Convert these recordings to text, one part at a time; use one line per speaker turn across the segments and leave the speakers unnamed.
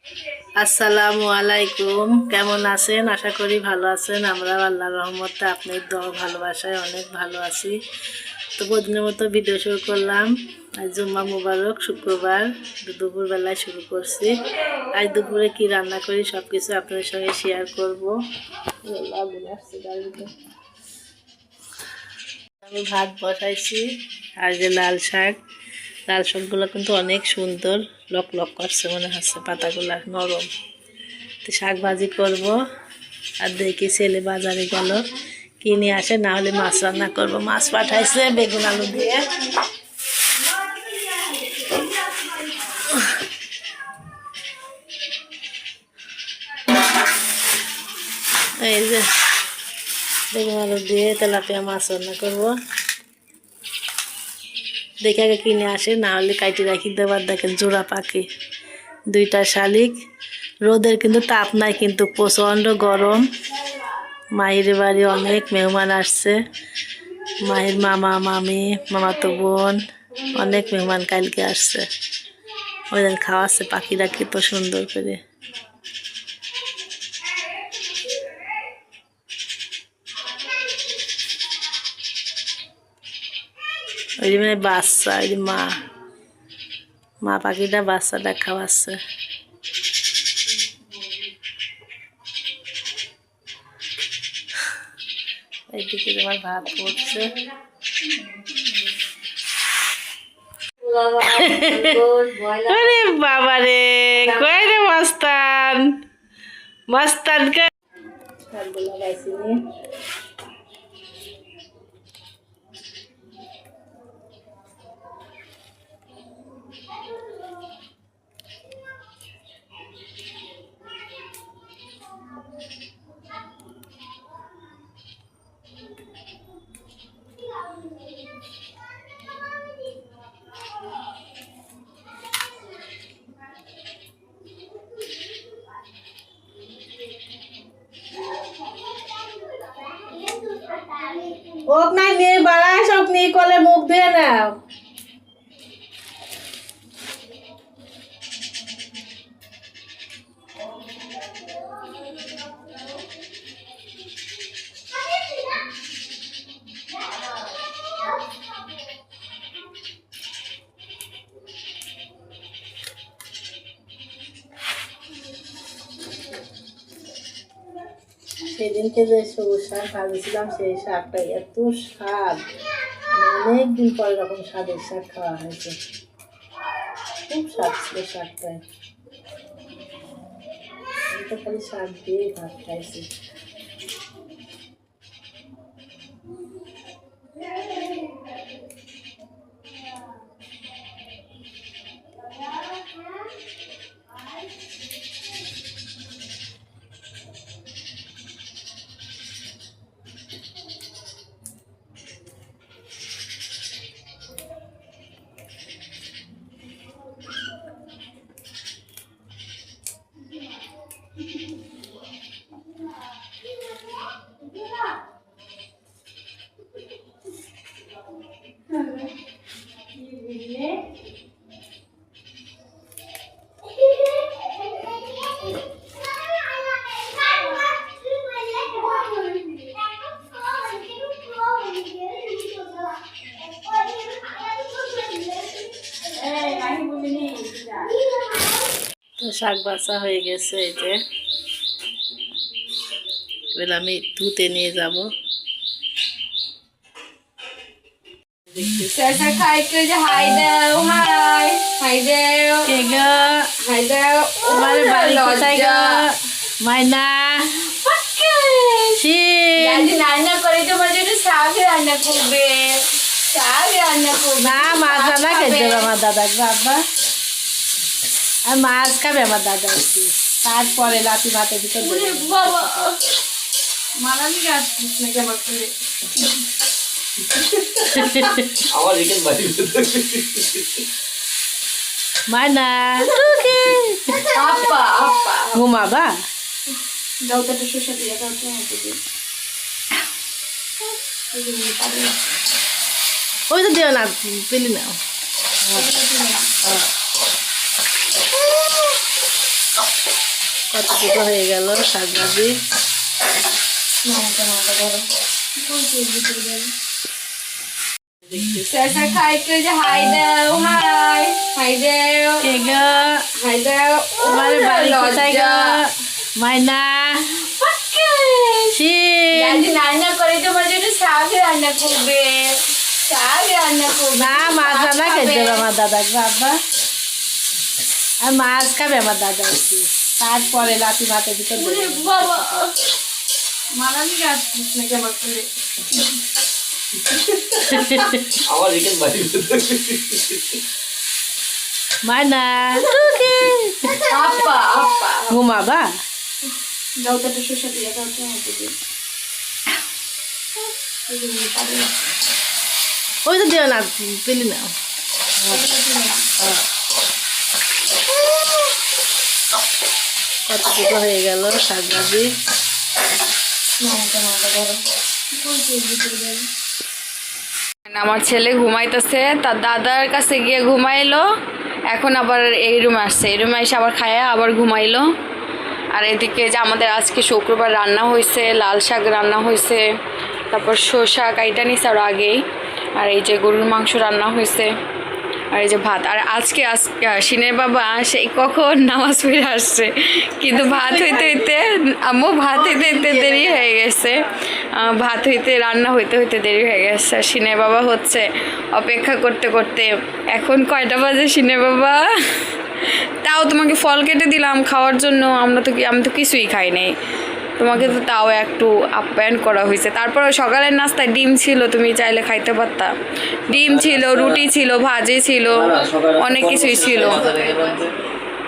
আসসালামু আলাইকুম, কেমন আছেন? আশা করি ভালো আছেন। আমরা আল্লাহর রহমতে আপনার দোয়া ভালোবাসায় অনেক ভালো আছি। তো প্রতিদিনের মতো ভিডিও শুরু করলাম। আজ জুম্মা মুবারক, শুক্রবার দুপুরবেলায় শুরু করছি। আজ দুপুরে কি রান্না করি সব কিছু আপনাদের সঙ্গে শেয়ার করবো। আমি ভাত বসাইছি আর যে লাল শাকগুলো কিন্তু অনেক সুন্দর, লক লক করছে, মনে হচ্ছে পাতাগুলা নরম। তো শাক ভাজি করবো। আর দেখি ছেলে বাজারে গেল, কিনে আসে, না হলে মাছ রান্না করবো। মাছ পাঠাইছে বেগুন আলু দিয়ে। এই যে বেগুন আলু দিয়ে তেলাপিয়া মাছ রান্না করবো। দেখে আগে কিনে আসে, না হলে কাইটে রাখি দেবার। দেখেন জোড়া পাখি দুইটা শালিক। রোদের কিন্তু তাপ নাই, কিন্তু প্রচণ্ড গরম। মাহির বাড়ি অনেক মেহমান আসছে। মাহির মামা মামি, মামাতো বোন, অনেক মেহমান কালকে আসছে। ওই দিন খাওয়াচ্ছে পাখিরা কত সুন্দর করে। ওই মানে বাচ্চা, ওই মা পাখিটা বাচ্চাটা খাওয়াচ্ছে। এইদিকে তোমার ভাত পড়ছে। আরে বাবা রে, কই রে মাস্তান, মাস্তানকে লাগাইছি। ওক নাই নিয়ে বাড়ায়, সব নিয়ে কলে মুখ ধুয়ে নাও। সেদিনকে যে সবুজ শাক ভাজছিলাম, সেই শাকটা এত স্বাদ, অনেকদিন পর এরকম স্বাদের শাক খাওয়া হয়েছে। খুব স্বাদ ছিল শাকটায়। আমি তো খালি শাক দিয়ে ভাত খাইছি। তো শাক বাছা হয়ে গেছে। এই যে এবার আমি ধুতে নিয়ে যাব। মাইনা রান্না করে তোমার জন্য শাক রান্না করবে। না মাছ রান্না খেতে হবে আমার দাদা বাবা, আর মাছ খাবে আমার দাদা। তারপরে রাতে ভাতের ভিতর মানা ঘুমাবা। ওই তো দিও না, পেলি না। কতটুকু হয়ে গেল শাক ভাজি। মাইনা
রান্না করে তোমার জন্য শাক রান্না করবে, শাক রান্না করবে।
না মাছ রান্না খেতে হবে আমার দাদা বাবা, আর মাছ খাবে আমার দাদা একটু, তারপরে লাঠি ভাতের ভিতর
বাবা মারানি গাছ নাকি আমার করে
মাইনা
আপা আপা
ঘুমাবা।
দাও তো শসা দিয়ে দাও তো আমাকে।
ওই তো দিও না, পেলি না। কতটুকু হয়ে গেল শাক ভাজি।
আমার ছেলে ঘুমাইতেছে, তার দাদার কাছে গিয়ে ঘুমাইলো, এখন আবার এই রুমে আসছে, এই রুমে এসে আবার খায়া আবার ঘুমাইলো। আর এদিকে যে আমাদের আজকে শুক্রবার রান্না হয়েছে, লাল শাক রান্না হয়েছে, তারপর শসা কাইটা নিছে আরও আগেই, আর এই যে গরুর মাংস রান্না হয়েছে, আর এই যে ভাত। আর আজকে সিনের বাবা সেই কখন নামাজ পড়ে আসছে, কিন্তু ভাত হইতে হইতে আম্মু ভাত হইতে হইতে দেরি হয়ে গেছে, ভাত হইতে রান্না হইতে হইতে দেরি হয়ে গেছে। আর সিনের বাবা হচ্ছে অপেক্ষা করতে করতে এখন কয়টা বাজে সিনের বাবা? তাও তোমাকে ফল কেটে দিলাম খাওয়ার জন্য, আমি তো কিছুই খাই নাই, তোমাকে তো তাও একটু আপ্যায়ন করা হয়েছে। তারপর সকালের নাস্তায় ডিম ছিল, তুমি চাইলে খাইতে পারতা, ডিম ছিল, রুটি ছিল, ভাজি ছিল, অনেক কিছুই ছিল।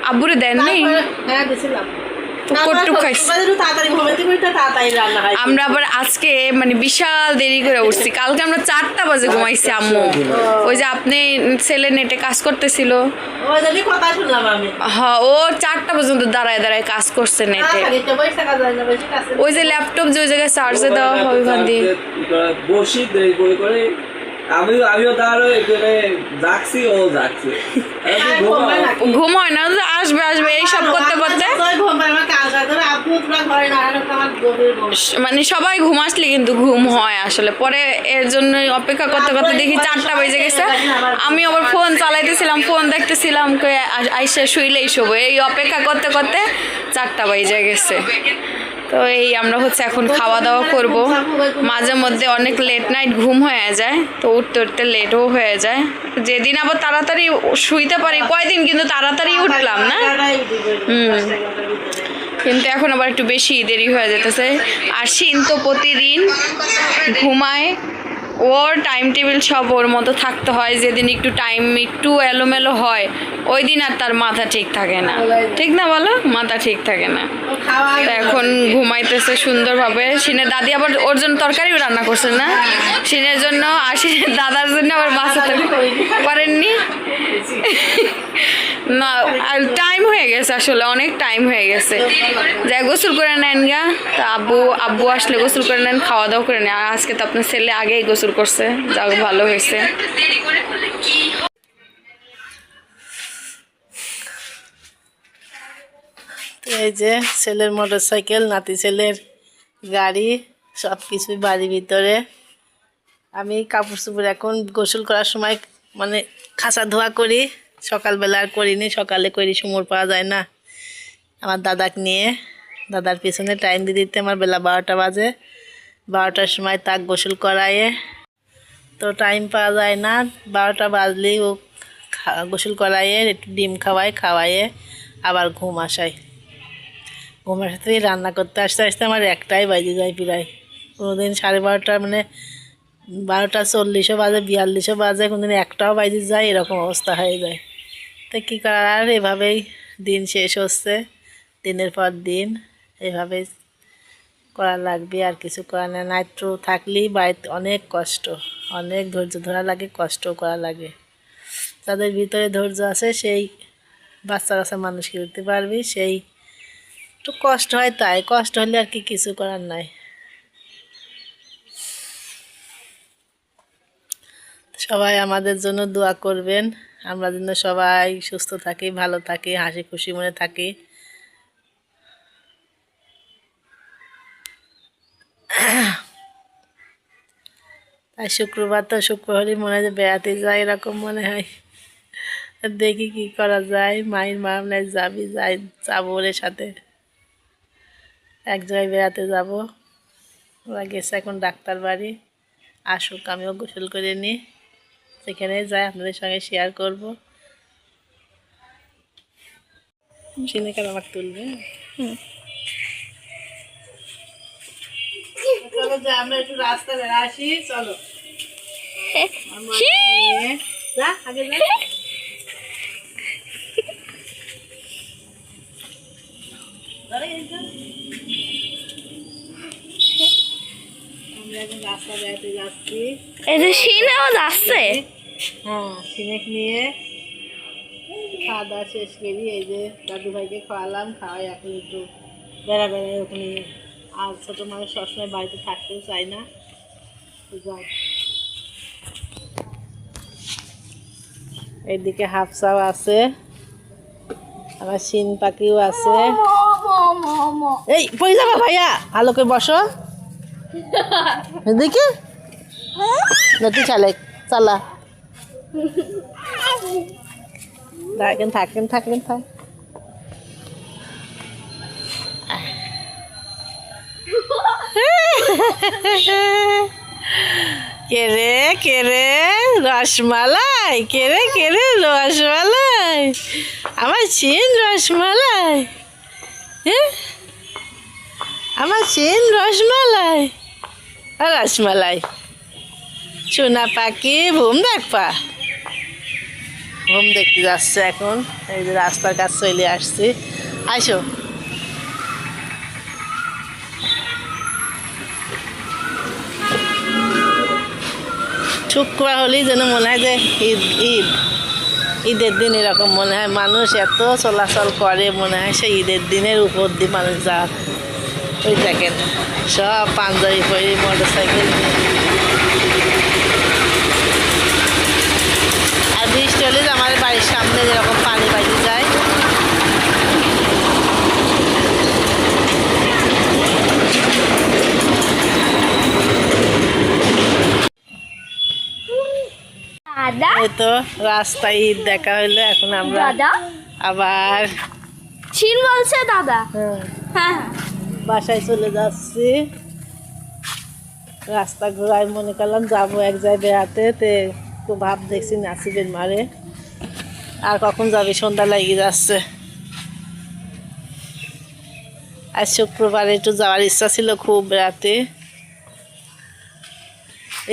আব্বুরে দেননি? আমরা আবার আজকে মানে বিশাল দেরি করে উঠছি, কালকে আমরা 4টা বাজে ঘুমাইছি আম্মু। ওই যে আপনি ছেলে নেটে কাজ করতেছিল, হ্যাঁ ও 4টা পর্যন্ত দাঁড়ায় দাঁড়ায় কাজ করছে নেটে। ওই যে ল্যাপটপ যে ওই জায়গায় চার্জে দেওয়া হবে ভান্দি
বসি করে আমিও দাঁড়ো এখানে যাচ্ছি, ও যাচ্ছে
ঘুমায় না, আসবে আসবে এইসব করতে করতে মানে সবাই ঘুম আসলে কিন্তু ঘুম হয় আসলে, পরে এর জন্য অপেক্ষা করতে করতে দেখি 4টা বেজে গেছে। আমি আবার ফোন চালাইতেছিলাম, ফোন দেখতেছিলাম, আইসা শুইলেই শোবো, এই অপেক্ষা করতে করতে 4টা বেজে গেছে। তো এই আমরা হচ্ছে এখন খাওয়া দাওয়া করব। মাঝে মধ্যে অনেক লেট নাইট ঘুম হয়ে যায়, তো উঠতে উঠতে লেটও হয়ে যায়। যেদিন আবার তাড়াতাড়ি শুইতে পারি, কয়দিন কিন্তু তাড়াতাড়ি উঠলাম না, কিন্তু এখন আবার একটু বেশি দেরি হয়ে যেতেছে। আর শিন তো প্রতিদিন ঘুমায়, ওর টাইম টেবিল সব ওর মতো থাকতে হয়, যেদিন একটু টাইম একটু এলোমেলো হয় ওই দিন আর তার মাথা ঠিক থাকে না, ঠিক না বলো? মাথা ঠিক থাকে না। তো এখন ঘুমাইতেছে সুন্দরভাবে। সিনের দাদি আবার ওর জন্য তরকারিও রান্না করছেন না, সিনের জন্য, আর সিনের দাদার জন্য আবার মাছ করেননি না, টাইম হয়ে গেছে আসলে, অনেক টাইম হয়ে গেছে। যাই গোসল করে নেন গা, তা আব্বু আসলে গোসল করে নেন, খাওয়া দাওয়া করে নেন। আর আজকে তো আপনার ছেলে আগেই গোসল করছে, যাও ভালো হয়েছে।
এই যে ছেলের মোটর সাইকেল, নাতি ছেলের গাড়ি, সব কিছুই বাড়ির ভিতরে। আমি কাপড় চোপড় এখন গোসল করার সময় মানে খাঁচা ধোয়া করি, সকালবেলা আর করিনি, সকালে করি, সময় পাওয়া যায় না আমার দাদাকে নিয়ে। দাদার পিছনে টাইম দিয়ে দিতে আমার বেলা 12টা বাজে, 12টার সময় তাক গোসল করায়ে তো টাইম পাওয়া যায় না। 12টা বাজলেই ও গোসল করাইয়ে একটু ডিম খাওয়াইয়ে আবার ঘুম আসায়। ঘুম আসাতে রান্না করতে আসতে আসতে আমার 1টাই বাজে যায় প্রায়, কোনোদিন 12:30 মানে 12:40ও বাজে, 42ও বাজে, কোনোদিন 1টাও বাজে যায়, এরকম অবস্থা হয়ে যায়। তো কী করার, এভাবেই দিন শেষ হচ্ছে, দিনের পর দিন এভাবেই করা লাগবে, আর কিছু করার না। নাইট্র থাকলেই বাড়িতে অনেক কষ্ট, অনেক ধৈর্য ধরা লাগে, কষ্টও করা লাগে। তাদের ভিতরে ধৈর্য আছে সেই বাচ্চা কাচ্চা মানুষ করতে পারবি, সেই একটু কষ্ট হয়, তাই কষ্ট হলে আর কি কিছু করার নাই। সবাই আমাদের জন্য দোয়া করবেন, আমরা যেন সবাই সুস্থ থাকি, ভালো থাকি, হাসি খুশি মনে থাকি। আর শুক্রবার তো শুক্রবারই মনে হয় যে বেড়াতে যায় এরকম মনে হয়। দেখি কি করা যায়, মায়ের মামলায় যাবো ওর সাথে এক জায়গায় বেড়াতে যাব। ওরা গেছে এখন ডাক্তার বাড়ি, আসুক আমিও গোসল করে নিই, সেখানে যাই আপনাদের সঙ্গে শেয়ার করবো। সিনে কেন আমাকে তুলবে? চলো যা, আমরা একটু রাস্তা বেড়া আসি, চলো যা আগে যা। আমরা এখন রাস্তা বেড়াতে যাচ্ছি।
এই যে সিনেও যাচ্ছে।
হ্যাঁ, সিনেক নিয়ে খাওয়া দাওয়া শেষ করি, এই যে দাদু ভাইকে খাওয়ালাম, খাওয়াই এখন একটু বেড়াই ওখানে। আর ছোটো মানুষ সবসময় বাড়িতে থাকতেও চায় না, যাই। এইদিকে হাফসাও আছে, আমার শিন পাখিও আছে। এই পড়ে যাবা ভাইয়া, ভালো করে বসো। এদিকে নতুন চালা থাকেন থাক। কে রে রসমালাই, কে রে রসমালাই, আমার চিন রসমালাই, হ্যাঁ আমার চিন রসমালাই। আর রসমালাই সোনা পাখি ঘুম দেখতে যাচ্ছে এখন। এই যে রাস্তার কাছে চলে আসছি, আসো। শুক্রবার হলেই যেন মনে হয় যে ঈদের দিন এরকম মনে হয়, মানুষ এত চলাচল করে, মনে হয় সেই ঈদের দিনের উপর দিয়ে মানুষ যা। ওই দেখেন সব পাঞ্জাবি পরে মোটর সাইকেল, আর বৃষ্টি হলে আমার বাড়ির সামনে যেরকম পানি বাইরে যায়। এই তো রাস্তায় ঈদ দেখা হইলো, এখন আমরা আবার
চিন বলছে দাদা। হ্যাঁ,
বাসায় চলে যাচ্ছি। রাস্তা ঘোরায় মনে করলাম যাবো এক জায়গায় বেড়াতে, তো ভাব দেখছি নাসিবের মারে, আর কখন যাবে, সন্ধ্যা লেগে যাচ্ছে। আজ শুক্রবারে একটু যাওয়ার ইচ্ছা ছিল খুব বেড়াতে।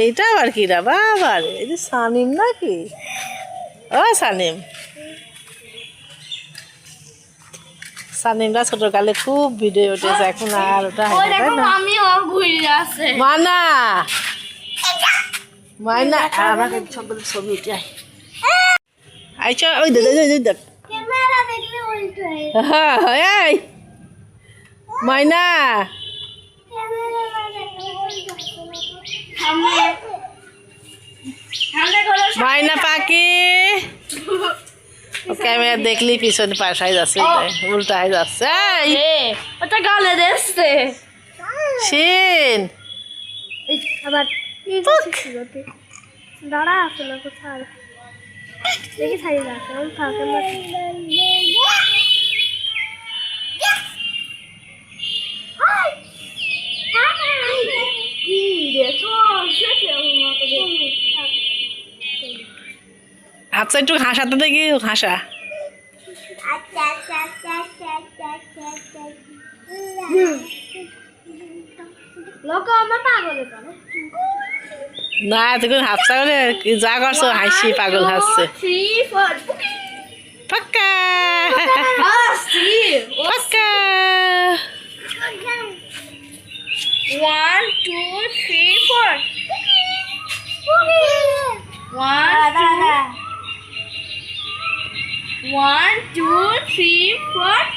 এইটা আবার কি রা বাবার, এই যে সানিম নাকি? ও সানিমরা ছোটকালে খুব ভিডিও উঠেছে, এখন আর ওটা হয় না, তাই না? মায়না আমাকে ছবি উঠে আইছো, ওই দেখ এই মায়না, মায়না পাখি ক্যামেরা দেখলি পিছনে পাশ হয়ে যাচ্ছে, উল্টা হয়ে যাচ্ছে।
ওটা গালে দিচ্ছে
শিন
আবার দাঁড়া আসলে কোথায় দেখি ছাড়ি যাচ্ছে থাকে না।
আচ্ছা একটু হাসাতে দেখি, হাসা। না এতক্ষণ হাসা করে যা করছো, হাসি পাগল হাসছে। পাক্কা পাক্কা
1 2 3 4 1 2 3 4